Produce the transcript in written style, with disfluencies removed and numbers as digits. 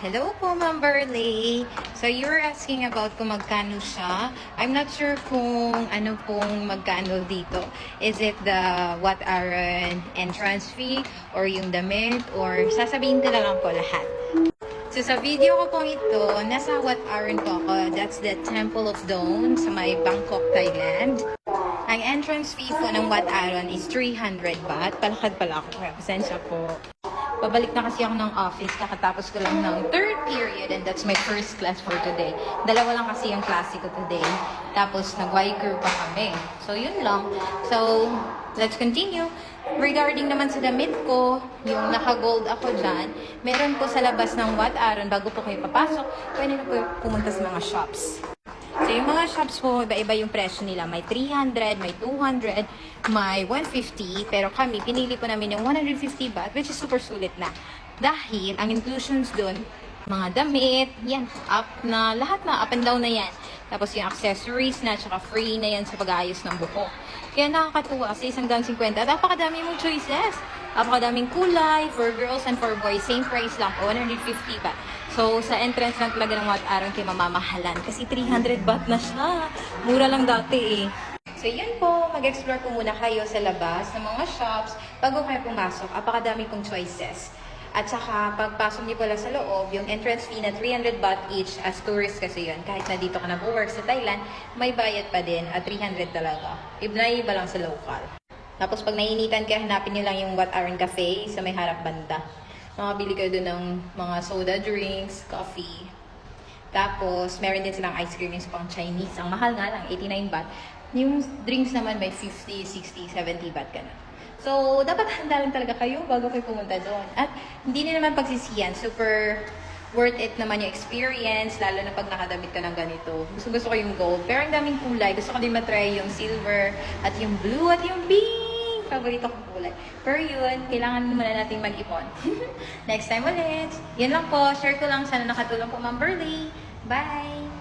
Hello po, Ma'am Burley. So, you were asking about kung magkano siya. I'm not sure kung ano pong magkano dito. Is it the What Aron entrance fee or yung damit or sasabihin ko na lang po lahat. So, sa video ko pong ito, nasa Wat Aron po ako. That's the Temple of Dawn sa may Bangkok, Thailand. Ang entrance fee po ng Wat Aron is 300 baht. Palakad pala ako. Pasensya po. Pabalik na kasi ako ng office, kakatapos ko lang ng third period and that's my first class for today. Dalawa lang kasi yung klase ko today. Tapos nag-Y-curve pa kami. So yun lang. So let's continue. Regarding naman sa damit ko, yung naka-gold ako dyan, meron po sa labas ng Wat Aron, bago po kayo papasok, pwede na po pumunta sa mga shops. So, yung mga shops po, iba-iba yung presyo nila. May 300, may 200, may 150. Pero kami, pinili po namin yung 150 baht, which is super sulit na. Dahil, ang inclusions dun, mga damit, yan, up na, lahat na, up and down na yan. Tapos yung accessories na, tsaka free na yan sa pag-aayos ng buhok. Kaya nakakatuwa kasi 150, napakadami mong choices. Napakadaming kulay, for girls and for boys, same price lang po, 150 baht. So, sa entrance lang talaga ng Wat Aron kayo mamamahalan. Kasi 300 baht na siya. Mura lang dati eh. So, yun po. Mag-explore po muna kayo sa labas ng mga shops. Bago kayo pumasok, apakadami pong choices. At saka, pagpasok niyo pala sa loob, yung entrance fee na 300 baht each as tourist kasi yun. Kahit na dito ka nag-work sa Thailand, may bayad pa din at 300 talaga. Iba lang sa local. Tapos, pag nainitan ka, hanapin niyo lang yung Wat Aron Cafe sa may harap banda. Makabili kayo doon ng mga soda drinks, coffee. Tapos, meron din silang ice cream yung pang Chinese. Ang mahal nga lang, 89 baht. Yung drinks naman may 50, 60, 70 baht ka na. So, dapat handa lang talaga kayo bago kayo pumunta doon. At hindi na naman pagsisiyan. Super worth it naman yung experience, lalo na pag nakadamit ka ng ganito. Gusto ko yung gold. Pero ang daming kulay. Gusto ko din matry yung silver, at yung blue, at yung pink. Paborito kong kulay. Pero yun, kailangan muna natin mag-ipon. Next time ulit. Yun lang po. Share ko lang. Sana nakatulong po, Ma'am Burley. Bye!